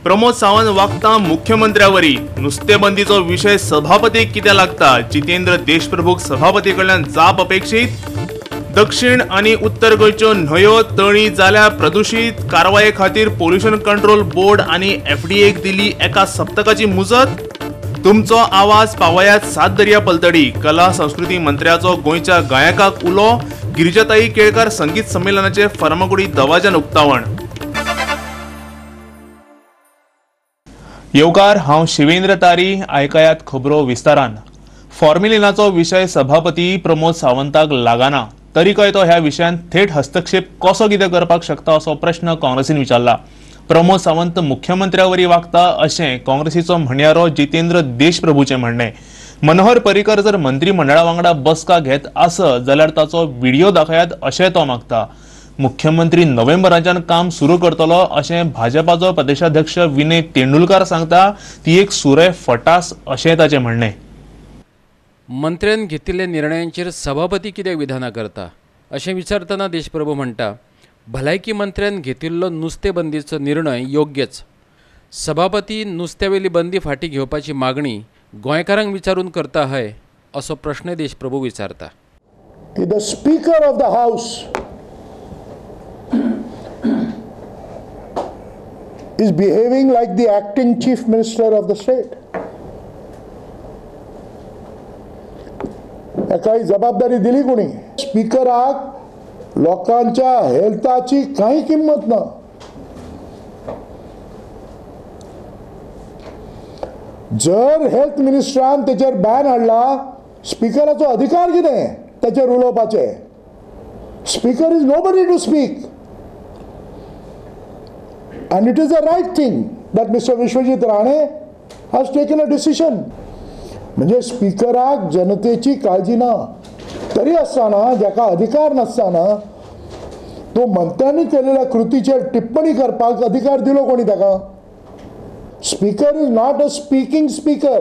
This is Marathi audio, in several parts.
प्रमोद सावंत वागता मुख्यमंत्र्यावरी नुस्तेबंदीचो विषय सभापती कित्या लागता जितेंद्र देशप्रभूक सभापती कडल्यान जाप अपेक्षित। दक्षिण आणि उत्तर गोंयच्यो न्हंयो तळी जाल्या प्रदूषित कारवाये खातीर पोल्युशन कंट्रोल बोर्ड आणि एफडीएक दिली एका सप्तकाची मुजत। तुमचो आवाज पावयात सात दर्या पलतडी कला संस्कृती मंत्र्याचो गोंयच्या गायकाक उलो। गिरिजाताई केळकार संगीत संमेलनाचे फर्मागुडी दवाजान उक्तावण। येवकार हांव शिवेंद्र तारी, आयकायात खबरो विस्तारान। फॉर्म्युलिनाचो विषय सभापती प्रमोद सावंताक लागना, तरीकय तो ह्या विशयान थेट हस्तक्षेप कसो कितें करपाक शकता असो प्रश्न काँग्रेसीन विचारला। प्रमोद सावंत मुख्यमंत्र्यावरी वागता अशें काँग्रेसीचो म्हणयारो जितेंद्र देशप्रभूचें म्हणणें। मनोहर पर्रीकर जर मंत्रिमंडळा वांगडा बसका घेत आसत जाल्यार ताचो व्हिडिओ दाखयात अशें तो मागता। मुख्यमंत्री नोव्हेंबराच्यान काम सुरू करतलो अशें भाजपाचो प्रदेशाध्यक्ष विनय तेंडुलकार सांगता ती एक सुरय फटास अशें ताचें म्हणणें। मंत्र्यान घेतिल्ल्या निर्णयांचेर सभापती कित्याक विधाना करता अशें विचारतना देशप्रभू म्हणटा, भलायकी मंत्र्यान घेतिल्लो नुस्तेबंदीचो निर्णय योग्यच। सभापती नुस्त्यावेली बंदी फाटी घेवपाची मागणी गोंयकारांक विचारून करता हय असो प्रश्न देशप्रभू विचारता। The Speaker of the House is behaving like the acting Chief Minister of the state. काही जबाबदारी दिली कोणी? स्पीकराक लोकांच्या हेल्थाची काही किंमत ना। जर हेल्थ मिनिस्टरान तेचेर बॅन हाडला, स्पीकराचो अधिकार कितें तेचेर उलोवपाचे? Speaker is nobody to speak and it is the right thing that Mr. Vishwajit Rane has taken a decision. म्हणजे स्पीकराक जनतेची काळजी ना, तरी असताना ज्याका अधिकार नसताना तो मंत्र्यांनी केलेल्या कृतीचेर टिप्पणी करपाक अधिकार दिलो कोणी ताका? Speaker is not a speaking speaker.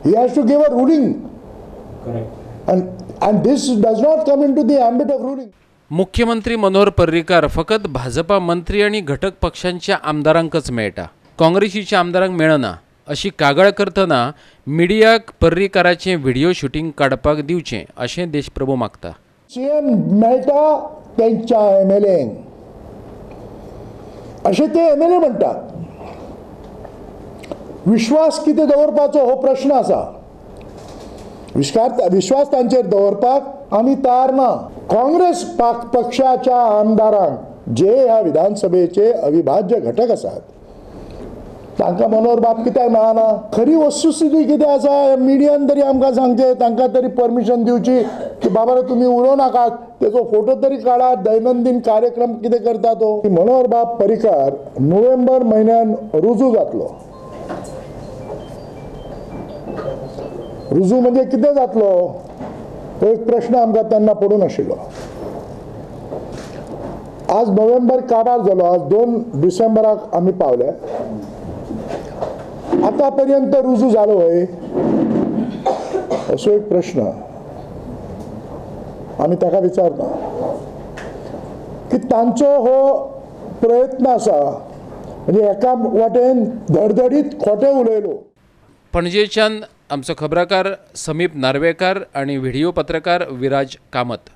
He has to give a ruling. Correct. And this does not come into the ambit of ruling. मुख्यमंत्री मनोहर पर्रीकार फकत भाजपा मंत्री आणि घटक पक्षांच्या आमदारांकच मेळटा, काँग्रेसीच्या आमदारांक मेळना अशी कागाळ करतना मिडियाक पर्रीकाराचे व्हिडिओ शूटिंग काडपाक दिवचे अशें देशप्रभू मागता। सीएम मेळटा त्यांच्या एमएलएंक अशें ते एमएलए म्हणटात। विश्वास कितें दवरपाचो हो प्रश्न आसा। विश्वास तांचेर दवरपाक आमी तयार ना। काँग्रेस पक्षाच्या आमदारांक जे ह्या विधानसभेचे अविभाज्य घटक आसात तांकां मनोहर बाब कित्याक मेळना? खरी वस्तुस्थिती कितें आसा मिडियान तरी आमकां सांगचे, तांकां तरी परमिशन दिवची की बाबा तुम्ही उलोव नाकात, तेचो फोटो तरी काडात, दैनंदिन कार्यक्रम कितें करता तो। मनोहर बाब पर्रीकार नोव्हेंबर म्हयन्यान रुजू जातलो। रुजू म्हणजे कितें जातलो तो एक प्रश्न आमकां तेन्ना पडून आशिल्लो। आज नोव्हेंबर काबार जालो, आज 2 डिसेंबराक आमी पावले। आतापर्यंत रुजू झालो होय असो एक प्रश्न आम्ही ताका विचारता की तांचो हो प्रयत्न आसा म्हणजे एका वाटेन धडधडीत खोटे उलयलो। पणजेच्यान आमचो खबराकार समीप नार्वेकार आणि व्हिडिओ पत्रकार विराज कामत।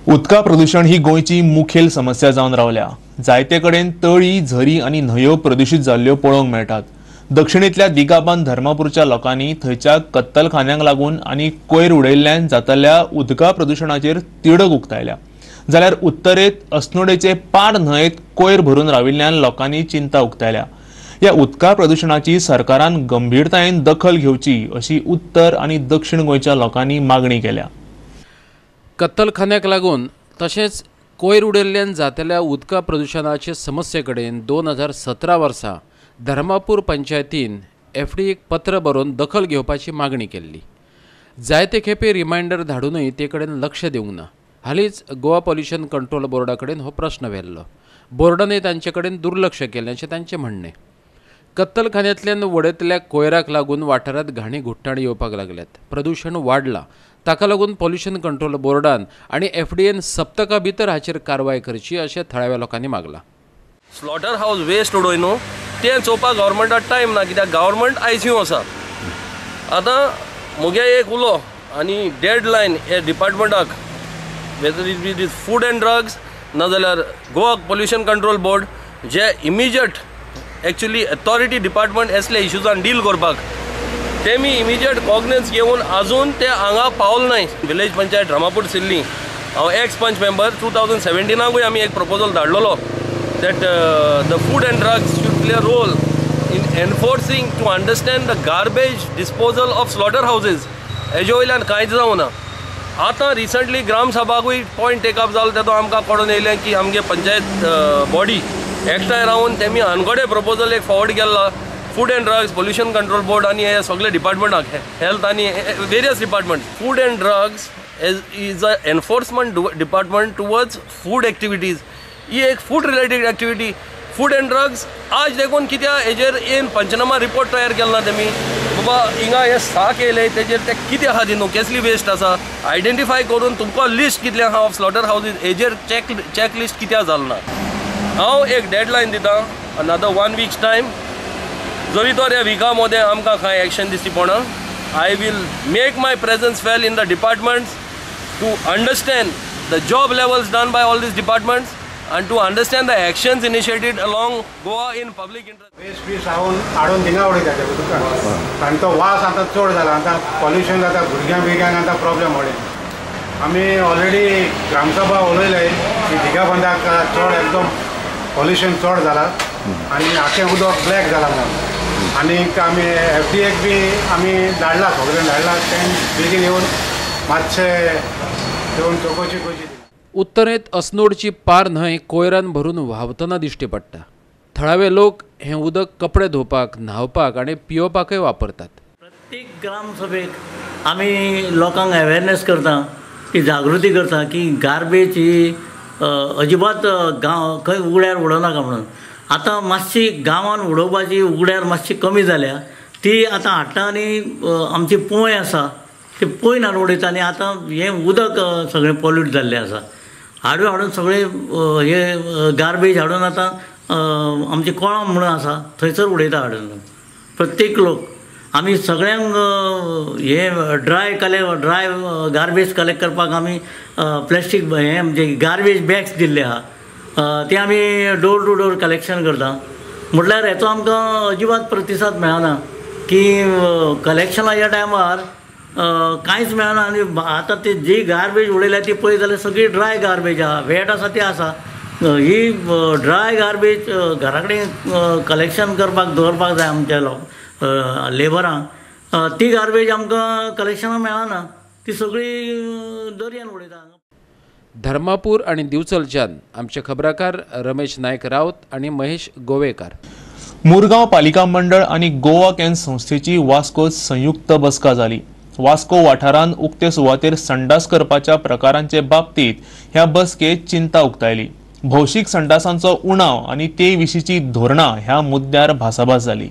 उदका प्रदूषण ही गोंयची मुखेल समस्या जावन रावल्या। जायते कडेन तळी, झरी आणि न्हंयो प्रदूषित जाल्ल्यो पळोवंक मेळटात। दक्षिणेतल्या दिगाबान धर्मापूरच्या लोकांनी थंयच्या कत्तलखान्यांक लागून आणि कोयर उडयल्ल्यान जातल्या उदका प्रदूषणाचेर तिडक उक्तायल्या, जाल्यार उत्तरेत अस्नोडेचे पाड न्हंयेत कोयर भरून राविल्ल्यान लोकांनी चिंता उक्तायल्या। या उदका प्रदूषणाची सरकारान गंभीरतायेन दखल घेवची अशी उत्तर आणि दक्षिण गोंयच्या लोकांनी मागणी केल्या। कत्तलखान्याक लागून तशेंच कोयर उडयल्ल्यान जातल्या उदका प्रदूषणाचे समस्ये कडेन 2017 वर्सा धर्मापूर पंचायतीन एफडीएक पत्र बरोवन दखल घेवपाची मागणी केल्ली। जायते खेपे रिमांयडर धाडूनय ते कडेन लक्ष दिवंक ना। हालींच गोवा पॉल्युशन कंट्रोल बोर्डा कडेन हो प्रश्न व्हेल्लो। बोर्डानय तांचे कडेन दुर्लक्ष केलें अशें तांचें म्हणणें। कत्तलखान्यांतल्यान वडयतल्या कोयराक लागून वाठारांत घाणी घुट्टाणी येवपाक लागल्यात। प्रदूषण वाडलां, ताका लागून पॉल्युशन कंट्रोल बोर्डान आनी एफडीएन सप्तका भितर हाचेर कारवाय करची अशें थळाव्या लोकांनी मागलां। स्लॉटर हाऊस वेस्ट उडोय न्हू तें चोवपाक गव्हर्मेंटाक टायम ना, कित्याक गव्हर्मेंट ICU आसा. आतां मुगे एक उलो आनी डेडलायन हे डिपार्टमेंटाक, whether it is food and drugs नाजाल्यार गोवा पोल्युशन कंट्रोल बोर्ड, जे इमिजिएट एक्चुअली अथॉरिटी डिपार्टमेंट असले इश्यूजान डील करपाक तेमी इमिजिएट कॉग्नेन्स घेवन आजून ते हांगा पावल नाय. विलेज पंचायत रामापूर सिल्ली हांव एक्स पंच मेंबर 2017 आमी एक proposal धाडलेलो that the food and drugs should play a role in enforcing to understand the garbage disposal of slaughterhouses. हेजे वयल्यान कांयच जावना. आतां रिसंटली ग्राम सभाकूय पॉयंट टेकअप जालो तेदो आमकां कळून येयलें की आमगे पंचायत बॉडी एकठांय रावन तेमी आनकोडे प्रपोजल एक फॉवर्ड केल्ला food and drugs, pollution control board आनी हे सगळे डिपार्टमेंटाक, हेल्थ आनी various department. Food and drugs is a enforcement department towards food activities. ही एक food related activity. Food and drugs आज देखून कित्या हेजेर येवन पंचनामा रिपोर्ट तयार केला ना तेमी, बाबा हिंगा हे साक येयले तेजेर ते कितें आहा न्हू, कसली वेस्ट आसा आयडेंटिफाय करून तुमकां लिस्ट कितले आहा ऑफ स्लॉटर हाऊसीज हेजेर चॅक लिस्ट कित्या जालना. हांव एक डेडलायन दितां, अनदर 1 वीक्स टायम. जरी तर ह्या विका मदें आमकां कांय एक्शन दिसची पडना, I will make my presence felt in the departments to understand the job levels done by all these departments and to understand the actions initiated along Goa in public interest. Waste piece हाडून थिंगा उडयता ते उदकांत आनी तो वास आतां चड जाला. आतां पॉल्युशन जाता, भुरग्यांक आतां प्रॉब्लेम उडय. आमी ऑलरेडी ग्रामसभा उलयले की दिगाबंदाक चड एकदम पॉल्युशन चड जाला आनी आखें उदक ब्लॅक जाला म्हणून. आनीक आमी FDAक बी आमी धाडला, सगळें धाडला. तें बेगीन येवन मातशें येवन चवकशी करची. उत्तरेत अस्नोडची पार न्हंय कोयरान भरून व्हांवतना दिश्टी पडटा. थळावे लोक हें उदक कपडे धुवपाक, न्हावपाक आनी पियोवपाकय वापरतात. प्रत्येक ग्राम सभेक आमी लोकांक अवेरनेस करता, ती जागृती करता की गार्बेज ही अजिबात गांव खंय उगड्यार उडोवनाका म्हणून. आतां मातशी गांवान उडोवपाची उगड्यार मातशी कमी जाल्या. ती आतां हाडटा आनी आमची पोंय आसा ती पोंय हाडून उडयता आनी आतां हें उदक सगळें पॉल्यूट जाल्लें आसा. हाडून सगळे हे गार्बेज हाडून आतां आमचे कोळम म्हणून आसा थंयसर उडयता हाडून. प्रत्येक लोक आमी सगळ्यांक हे ड्राय गार्बेज कलेक्ट करपाक आमी प्लास्टीक हे म्हणजे गार्बेज बॅग्स दिल्ले आहा, ते आमी डोर टू डोर कलेक्शन करता. म्हटल्यार हेचो आमकां अजिबात प्रतिसाद मेळना की कलेक्शनाच्या टायमार कांयच मेळना. आनी आतां ती जी गार्बेज उडयल्या ती पळय जाल्यार सगळी ड्राय गार्बेज आहा, वेट आसा ती आसा. ही ड्राय गार्बेज घरा कडेन कलेक्शन करपाक दवरपाक जाय आमच्या लेबरांक. ती गार्बेज आमकां कलेक्शनाक मेळना, ती सगळी दर्यान उडयता. धर्मापूर आनी दिवचलच्यान आमचे खबराकार रमेश नायक रावत आनी महेश गोवेकार. मुरगांव पालिका मंडळ आनी गोवा कॅन्स संस्थेची वास्कोत संयुक्त बसका जाली. वास्को वाठारांत उक्ते सुवातेर संडास करपाच्या प्रकारांचे बाबतीत ह्या बसकेत चिंता उक्तायली. भौशीक संडासांचो उणाव आनी ते विशींची धोरणां ह्या मुद्द्यार भासाभास जाली.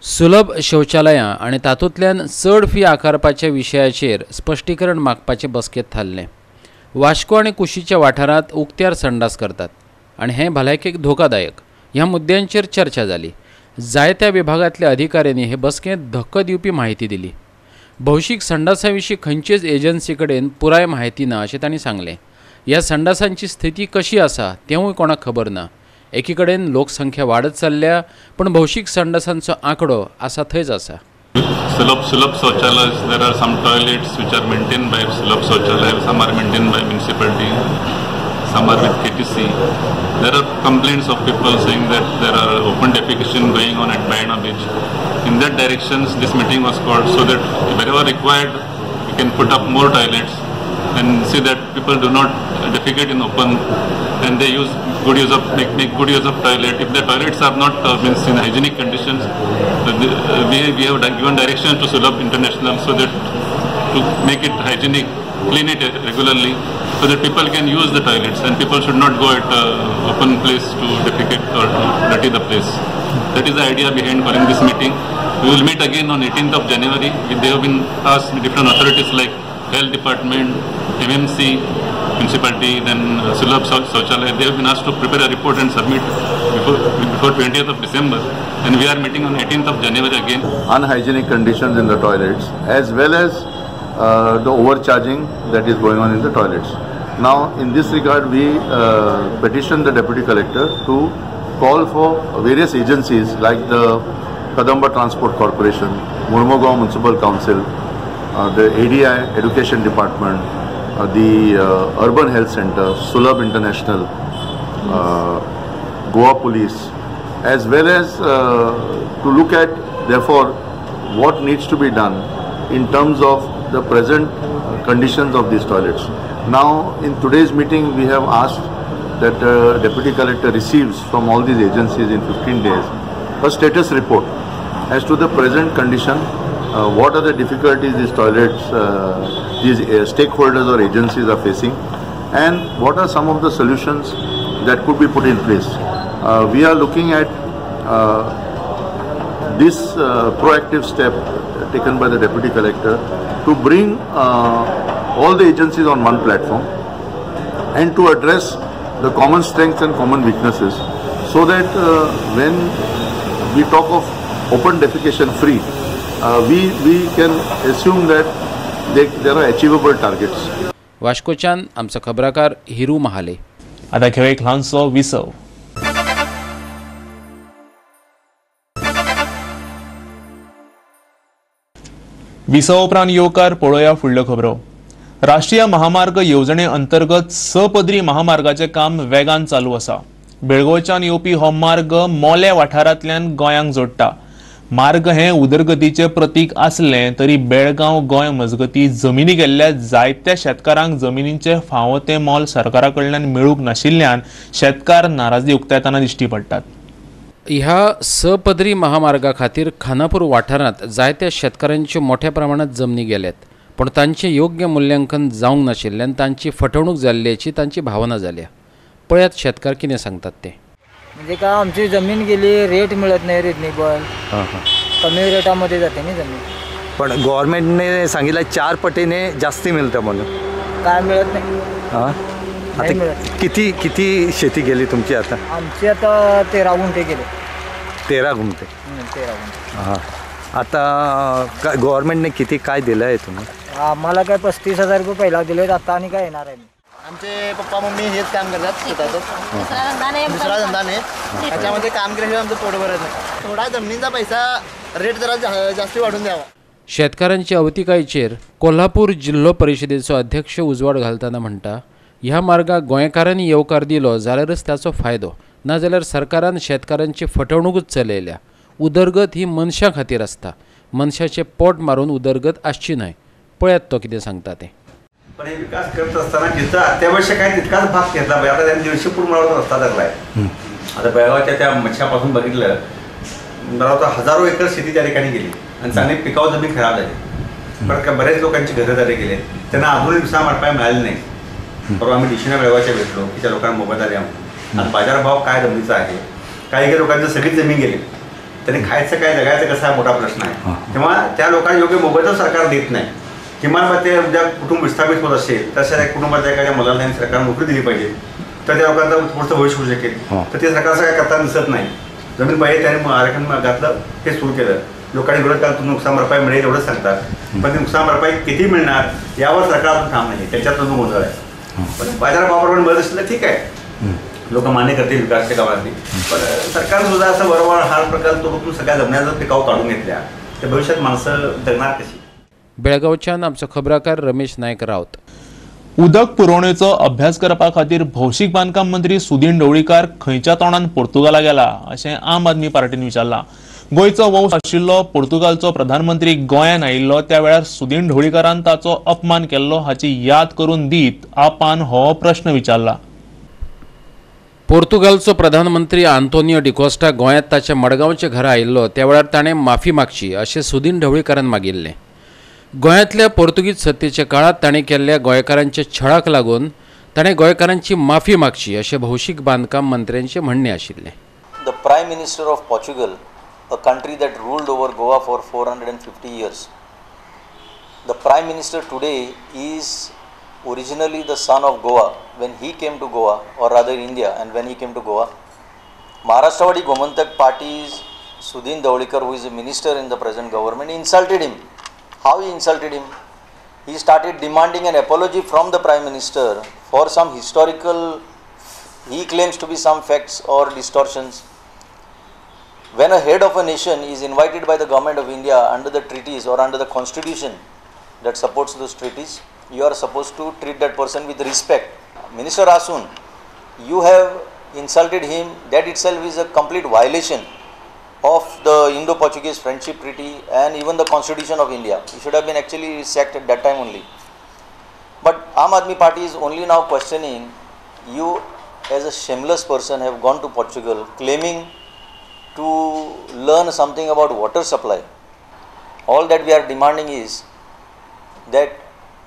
सुलभ शौचालयां आनी तातूंतल्यान चड फी आकारपाच्या विशयाचेर स्पश्टीकरण मागपाचे बसकेत थारले. वास्को आनी कुशीच्या वाठारांत उक्त्यार संडास करतात आनी हें भलायकेक धोकादायक ह्या मुद्द्यांचेर चर्चा जाली. जायत्या विभागांतल्या अधिकाऱ्यांनी हे बसकेंत धक्को दिवपी म्हायती दिली. भौशीक संडासा विशीं खंयचेच एजन्सी कडेन पुराय म्हायती ना अशें तांणी सांगलें. ह्या संडासांची स्थिती कशी आसा तेवूय कोणाक खबर ना. एकी कडेन लोकसंख्या वाडत चल्ल्या पण भौशीक संडासांचो आंकडो आसा थंयच आसा. Sulabh Shauchalayas, there are some toilets which are maintained by Sulabh Shauchalayas, some are maintained by municipality, some are with KTC. There are complaints of people saying that there are open defecation going on at Bayana Beach. In that directions, this meeting was called so that wherever required, we can put up more toilets and see that people do not defecate in open and they make good use of toilet. If the toilets are not in hygienic conditions, we have given directions to Sulabh International so that to make it hygienic, clean it regularly so that people can use the toilets and people should not go at open place to defecate or to dirty the place. That is the idea behind calling this meeting. We will meet again on 18th of January. They have been asked different authorities like Health Department, MMC, municipality, then Sulabh Shauchalaya, they have been asked to prepare a report and submit before 20th of December. And we are meeting on 18th of January again. Unhygienic conditions in the toilets, as well as the overcharging that is going on in the toilets. Now, in this regard, we petitioned the Deputy Collector to call for various agencies like the Kadamba Transport Corporation, Murmagaon Municipal Council, the ADI Education Department, the Urban Health Center, Sulabh International, Goa Police, as well as to look at, therefore, what needs to be done in terms of the present conditions of these toilets. Now, in today's meeting, we have asked that Deputy Collector receives from all these agencies in 15 days a status report as to the present condition, what are the difficulties these toilets, these stakeholders or agencies are facing, and what are some of the solutions that could be put in place. We are looking at this proactive step taken by the Deputy Collector to bring all the agencies on one platform and to address the common strengths and common weaknesses, so that when we talk of open defecation free, we can assume that there are achievable targets. वास्कोच्यान आमचो खबराकार हिरू महाले. आता घेऊ एक ल्हानसो विसव. विसव उपरांत येवकार पळोवया फुडल्यो खबरो. राष्ट्रीय महामार्ग येवजणे अंतर्गत सपदरी महामार्गाचे काम वेगान चालू आसा. बेळगांवच्यान येवपी हो मार्ग मोले वाठारांतल्यान गोंयांक जोडटा. मार्ग हे उदरगतीचे प्रतीक आसले तरी बेळगांव गोंय मजगती जमिनी गेल्ल्या जायत्या शेतकारांक जमिनींचे फावो ते मोल सरकारा कडल्यान मेळूंक नाशिल्ल्यान शेतकार नाराजी उक्तायतना दिश्टी पडटात. ह्या सपदरी महामार्गा खातीर खानापूर वाठारांत जायत्या शेतकारांच्यो मोठ्या प्रमाणात जमनी गेल्यात, पण तांचें योग्य मूल्यांकन जावंक नाशिल्ल्यान तांची फटवणूक जाल्ल्याची तांची भावना जाल्या. पळयात शेतकार कितें सांगतात ते. म्हणजे का आमची जमीन गेली, रेट मिळत नाही रिजनेबल, कमी रेटामध्ये जाते ना जमीन. पण गव्हर्नमेंटने सांगितलं 4 पटीने जास्ती मिळतं म्हणून. काय मिळत नाही. आता किती शेती गेली तुमची आता? आमची आता 13 गुंठे गेले. 13 गुंठे. 13 गुंठे. हां. आता गव्हर्नमेंटने किती काय दिलं आहे तुम्ही? आम्हाला काय 35,000 रुपये पहिला दिलेत, आता आणि काय येणार आहे. आमचे पप्पा मम्मी हेच काम करतात शेताचं. दुसरा धंदा नाही, त्याच्यामध्ये काम केल्याशिवाय आमचं पोट भरत नाही. थोडा जमिनीचा पैसा रेट जरा जास्ती वाढून द्यावा. शेतकारांच्या अवतिकायेचेर कोल्हापूर जिल्हो परिशदेचो अध्यक्ष उजवाड घालतना म्हणटा, ह्या मार्गाक गोंयकारांनी येवकार दिलो जाल्यारच त्याचो फायदो, नाजाल्यार सरकारान शेतकारांची फटवणूकच चलयल्या. उदरगत ही मनशां खातीर आसता, मनशाचें पोट मारून उदरगत आसची न्हय. पळयात तो कितें सांगता ते. पण हे विकास करत असताना जिथं अत्यावश्यक आहे तितकाच भाग घेतला पाहिजे. आता त्यांनी 150 फूट माळावर रस्ता धरला आहे. आता बेळगावच्या त्या मच्छापासून बघितलं मला तर हजारो एकर शेती त्या ठिकाणी गेली आणि चांगली पिकाऊ जमीन खराब झाली. पण बरेच लोकांची घरदारी गेले, त्यांना अजूनही नुकसान भरपाई मिळाली नाही. परवा आम्ही डिशना बेळगावच्या भेटलो की त्या लोकांना मोबाईल आले आम्ही. आणि बाजारभाव काय जमिनीचा आहे, काही लोकांची सगळी जमीन गेली, त्यांनी खायचं काय जगायचं कसं हा मोठा प्रश्न आहे. तेव्हा त्या लोकांना योग्य मोबाईल सरकार देत नाही. किमान ते उद्या कुटुंब विस्थापित होत असेल तर त्या कुटुंबाच्या एखाद्या मुलाला त्यांनी सरकारने नोकरी दिली पाहिजे, तर त्या लोकांचं पुढचं भविष्य होऊ शकेल. तर ते सरकारचं काय करताना दिसत नाही. जमीन पाहिजे त्याने आरक्षण घातलं, हे सुरू केलं. लोकांनी विरोध करा, तुम्ही नुकसान भरपाई मिळेल एवढंच सांगतात, पण ती नुकसान भरपाई किती मिळणार यावर सरकारचं काम नाही. त्याच्यात जो गोंधळ आहे. पण बाजारभावाप्रमाणे मिळत असेल तर ठीक आहे, लोक मान्य करतील विकासच्या कामातली. पण सरकारनं सुद्धा असं बरोबर हा प्रकार तो सगळ्या जमण्याचा पिकाऊ काढून घेतल्या तर भविष्यात माणसं जगणार कशी. बेळगांवच्यान आमचो खबराकार रमेश नायक रावत. उदक पुरवणेचो अभ्यास करपा खातीर भौशीक बांदकाम मंत्री सुदीन ढवळीकार खंयच्या तोंडान पोर्तुगाला गेला अशें आम आदमी पार्टीन विचारला. गोंयचो वंश आशिल्लो पोर्तुगालचो प्रधानमंत्री गोंयान आयिल्लो त्या वेळार सुदीन ढवळीकारान ताचो अपमान केल्लो हाची याद करून दीत आपान हो प्रश्न विचारला. पोर्तुगालचो प्रधानमंत्री आंतोनियो डिकोस्टा गोंयांत ताच्या मडगांवच्या घरा आयिल्लो त्या वेळार ताणें माफी मागची अशें सुदीन ढवळीकारान मागिल्लें. गोंयांतल्या पोर्तुगीज सत्तेच्या काळात ताणें केल्ल्या गोंयकारांच्या छळाक लागून ताणें गोंयकारांची माफी मागची अशें भौशीक बांदकाम मंत्र्यांचें म्हणणें आशिल्लें. The prime minister of Portugal, a country that ruled over Goa for 450 years. The Prime Minister today is originally the son of Goa when he came to Goa, or rather India, and when he came to Goa, Maharashtrawadi Gomantak Party's Sudhin Dhawlikar, who is a minister in the present government, insulted him. How he insulted him? He started demanding an apology from the Prime Minister for some historical, he claims to be some facts or distortions. When a head of a nation is invited by the government of India under the treaties or under the constitution that supports those treaties, you are supposed to treat that person with respect. Minister Asun, you have insulted him. That itself is a complete violation of the Indo-Portuguese Friendship Treaty and even the Constitution of India. You should have been actually sacked at that time only. But Aam Aadmi Party is only now questioning you as a shameless person have gone to Portugal claiming to learn something about water supply. All that we are demanding is that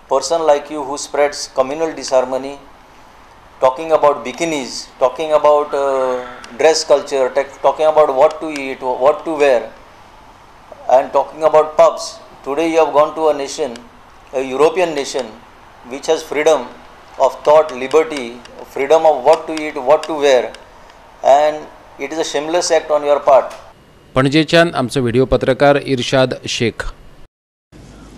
person like you who spreads communal disharmony, talking about bikinis, talking about dress culture, talking about what to eat, what to wear, and talking about pubs. Today you have gone to a nation, a European nation, which has freedom of thought, liberty, freedom of what to eat, what to wear, and it is a shameless act on your part. पणजेच्यान आमचो व्हिडिओ पत्रकार इर्शाद शेख.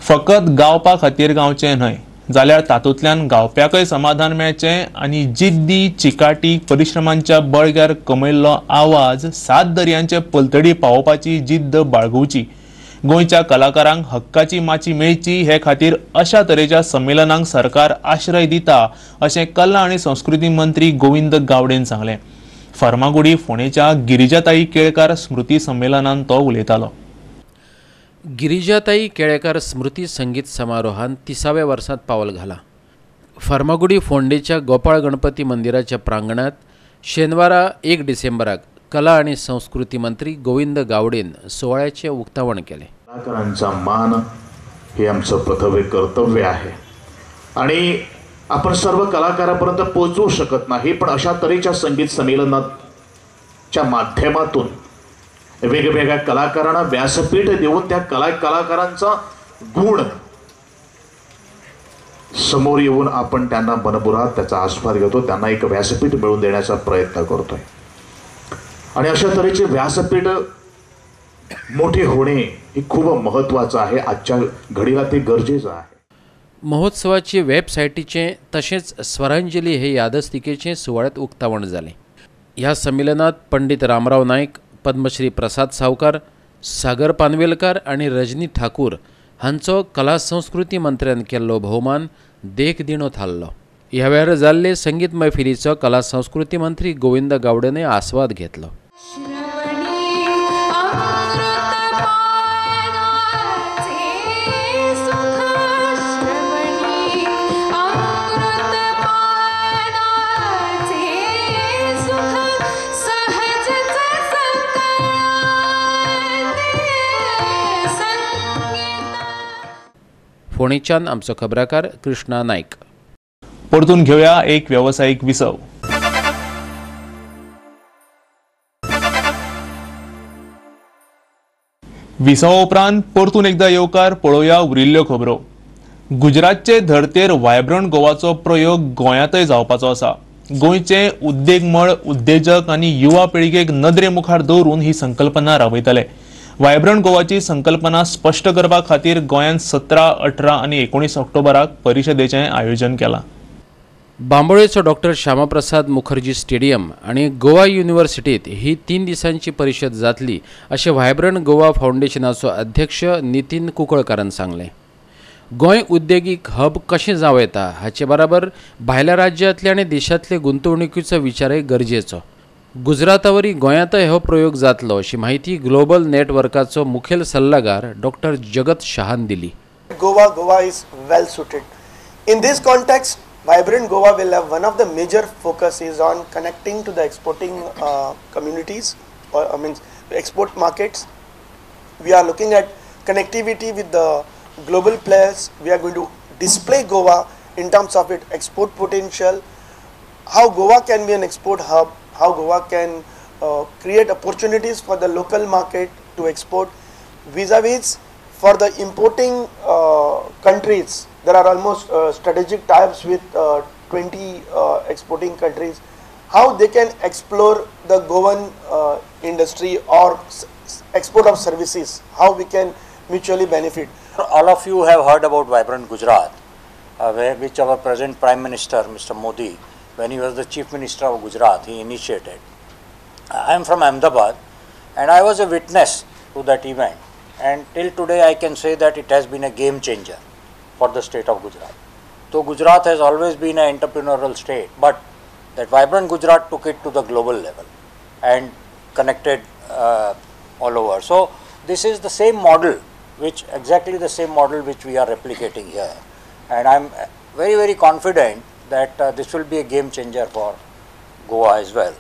फकत गावपा खातीर गावचें न्हय जाल्यार तातूंतल्यान गावप्याकय समाधान मेळचें आनी जिद्दी चिकाटी परिश्रमांच्या बळग्यार कमयल्लो आवाज 7 दर्यांचे पलतडी पावोवपाची जिद्द बाळगुवची. गोंयच्या कलाकारांक हक्काची माची मेळची हे खातीर अशा तरेच्या संमेलनांक सरकार आश्रय दिता अशें कला आनी संस्कृती मंत्री गोविंद गावडेन सांगलें. फर्मागुडी फोंडेच्या गिरिजाताई केळकार स्मृती संमेलनांत तो उलयतालो. गिरिजाताई केळेकार स्मृती संगीत समारोहान 30व्या वर्सात पावल घाला. फर्मागुडी फोंडेच्या गोपाळ गणपती मंदिराच्या प्रांगणात शेनवारा 1 डिसेंबराक कला आणि संस्कृती मंत्री गोविंद गावडेन सोहळ्याचे उक्तावण केले. कलाकारांचा मान हे आमचं प्रथम कर्तव्य आहे आणि आपण सर्व कलाकारांपर्यंत पोहोचू शकत नाही, पण अशा तऱ्हेच्या संगीत संमेलनाच्या माध्यमातून वेगवेगळ्या कलाकारांना व्यासपीठ देऊन त्या कलाकारांचा गुण समोर येऊन आपण त्यांना मनमुराद त्याचा आस्वाद घेतो, त्यांना एक व्यासपीठ मिळवून देण्याचा प्रयत्न करतोय. आणि अशा तऱ्हेचे व्यासपीठ मोठे होणे हे खूप महत्त्वाचं आहे. आजच्या घडीला ते गरजेचं आहे. महोत्सवाचे वेबसायटीचे तसेच स्वरांजली हे यादस्तिकेचे सुवाळ्यात उक्तावण जाले. ह्या संमेलनात पंडित रामराव नायक, पद्मश्री प्रसाद सावकार, सागर पानवेलकार आणि रजनी ठाकूर हांचो कला संस्कृती मंत्र्यान केल्लो भोवमान देख दिणो थारलो. ह्या वेळार जाल्ले संगीत मैफिलीचो कला संस्कृती मंत्री गोविंद गावडेने आस्वाद घेतलो. फोणेच्यान आमचो खबराकार कृष्णा नायक. परतून घेऊया एक व्यावसायिक विसव. विसवा उपरांत परतून एकदा येवकार पळोवया उरिल्ल्यो खबरो. गुजरातचे धर्तेर वायब्रंट गोवाचो प्रयोग गोंयांतय जावपाचो आसा. गोंयचे उद्देगमळ, उद्देजक आनी युवा पिळगेक नदरे मुखार दवरून ही संकल्पना राबयतले. वायब्रंट गोवाची संकल्पना स्पष्ट करपा खातीर गोंयांत 17, 18 आनी 19 ऑक्टोबराक परिशदेचें आयोजन केलां. बांबोळेचो डॉक्टर श्यामाप्रसाद मुखर्जी स्टेडियम आणि गोवा युनिव्हर्सिटीत ही 3 दिसांची परिशद जातली अशें व्हायब्रंट गोवा फाउंडेशनाचो अध्यक्ष नितीन कुंकळकारान सांगलें. गोंय उद्देगीक हब कशें जावं येता हाचे बराबर भायल्या राज्यांतले आनी देशांतले गुंतवणुकीचो विचारय गरजेचो. गुजरातावरी गोंयांतय हो प्रयोग जातलो अशी माहिती ग्लोबल नेटवर्काचो मुखेल सल्लागार डॉक्टर जगत शहान दिली. Goa is well suited. In this context, Vibrant Goa will have one of the major focus is on connecting to the exporting communities or export markets. We are looking at connectivity with the global players. We are going to display Goa in terms of its export potential, how Goa can be an export hub, how Goa can create opportunities for the local market to export vis-a-vis for the importing countries, there are almost strategic tie-ups with 20 exporting countries. How they can explore the Goan industry or export of services, how we can mutually benefit. All of you have heard about Vibrant Gujarat, which our present Prime Minister, Mr. Modi, when he was the Chief Minister of Gujarat, he initiated. I am from Ahmedabad and I was a witness to that event, and till today I can say that it has been a game changer for the state of Gujarat. So Gujarat has always been an entrepreneurial state, but that Vibrant Gujarat took it to the global level and connected all over. So this is the same model, exactly the same model which we are replicating here, and I am very, very confident that this will be a game changer for Goa as well.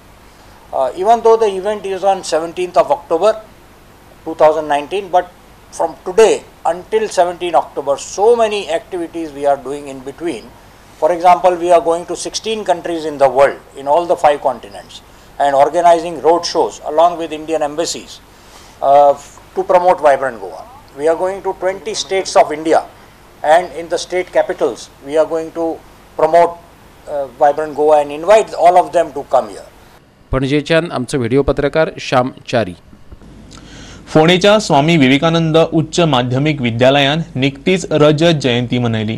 Even though the event is on 17th of October 2019, but from today until 17 October, so many activities we are doing in between. For example, we are going to 16 countries in the world, in all the 5 continents, and organizing road shows along with Indian embassies to promote Vibrant Goa. We are going to 20 states of India, and in the state capitals, we are going to promote Vibrant Goa and invite all of them to come here. पणजेच्यान आमचो व्हिडिओ पत्रकार श्याम चारी. फोंडेच्या स्वामी विवेकानंद उच्च माध्यमिक विद्यालयान निकतीच रजत जयंती मनयली.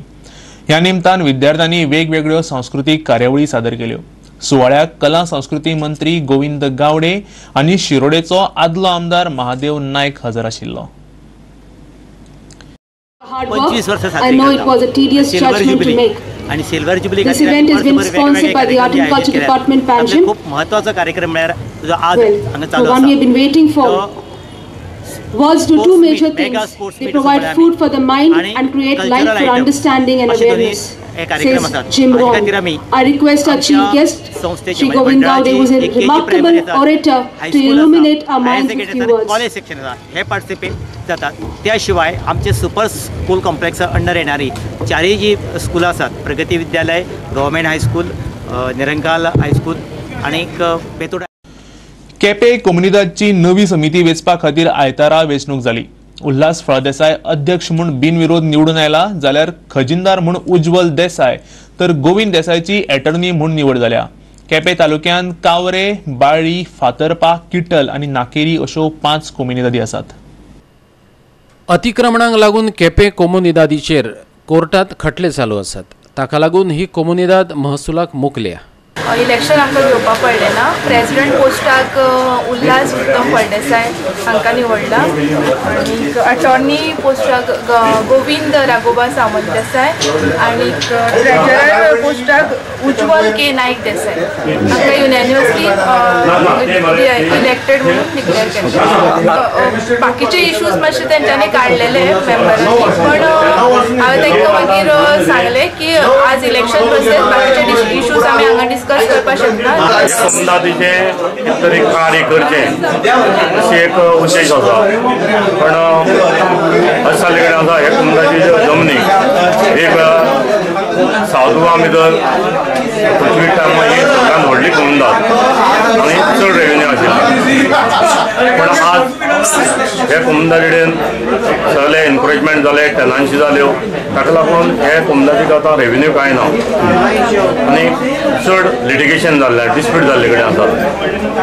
ह्या निमतान विद्यार्थ्यांनी वेगवेगळ्यो सांस्कृतिक कार्यावळी सादर केल्यो. सुवाळ्याक कला संस्कृती मंत्री गोविंद गावडे आनी शिरोडेचो आदलो आमदार महादेव नायक हजर आशिल्लो. 25 वर्ष आणि silver jubilee This event has been sponsored by the Art and Culture Department, Panjim. खूप महत्त्वाचा कार्यक्रम जो आज the one we have been waiting for was to do major things. They provide food for the mind and create light for understanding and awareness, says Jim Rohn. I request our chief guest, Shri Govind Gowde, who is a remarkable orator, to illuminate our minds with few words. College section हे पार्टिसिपेट जातात. त्याशिवाय आमचे सुपर स्कूल कॉम्प्लेक्स अंडर येणारी चारही जी स्कूल आसात, प्रगती विद्यालय, गव्हर्मेंट हायस्कूल, निरंकाल हायस्कूल आणि बेतोड. केपें कोमुनिदादची नवी समिती वेचपा खातीर आयतारा वेंचणूक जाली. उल्हास फळदेसाय अध्यक्ष म्हूण बिनविरोध निवडून आयला, जाल्यार खजिनदार म्हूण उज्ज्वल देसाय तर गोविंद देसायची एटर्नी म्हूण निवड जाल्या. केपें तालुक्यात कावरे, बाळ्ळी, फातर्पा, किटल आनी नाकेरी अश्यो 5 कोमुनिदादी आसात. अतिक्रमणाक लागून केपें कोमुनिदादीचेर कोर्टात खटले चालू आसात. ताका लागून ही कोमुनिदाद महसुलाक मोकल्या. इलेक्शन आमकां घेवपा पडलें ना. प्रेसिडेंट पोस्टाक उल्हास उत्तम फळदेसाय हांकां निवडला आनी अटॉर्नी पोस्टाक गोविंद राघोबा सावंत देसाय आनी ट्रेजरर पोस्टाक उज्ज्वल के नायक देसाय हांकां युनॅनिमसली इलेक्टेड म्हणून डिक्लेअर केलें. बाकीचे इश्यूज मातशे तेंच्यांनी काडलेले मेंबरांनी, पण हांवें तांकां मागीर सांगलें की आज इलेक्शन प्रोसेस बाकीचे इश्यूज आमी हांगा डिस्कस करपाक शकना. कोमुनिदादीचे तरी कार्य करचे अशी एक उद्देश आसा, पण अशें जाल्ले कारणान आसा हे कोमुनिदादीचे जमनीक एक सावधुवा भितर पृथ्वी टायमा ही सगळ्यांत व्हडली कोमुनिदाद आनी चड रेव्हेन्यू आशिल्ली, पण आज हे कोमुनिदादीडेन सगळे एनकरेजमेंट जाले, टॅनन्सी जाल्यो, ताका लागून हे कोमुनिदादीक आतां रेव्हेन्यू कांय ना आनी चड लिटिगेशन जाल्लें, डिस्प्यूट जाल्ले कडेन आसा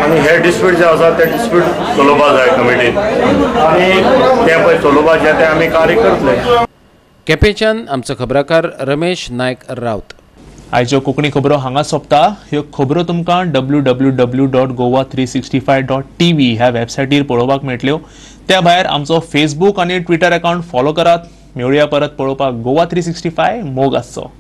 आनी हे डिस्प्यूट जे आसा ते डिस्प्यूट चलोवपा जाय कमिटीन आनी ते पळय चलोवपाचें तें आमी कार्य करतले. केपेंच्यान आमचो खबराकार रमेश नायक रावत. आयच्यो कोंकणी खबरो हांगा सोंपता. ह्यो खबरो तुमकां www.goa365.tv ह्या वेबसायटीर पळोवपाक मेळटल्यो. त्या भायर आमचो फेसबूक आनी ट्विटर अकाउंट फॉलो करात. मेळुया परत पळोवपाक गोवा 365 मोग आसचो.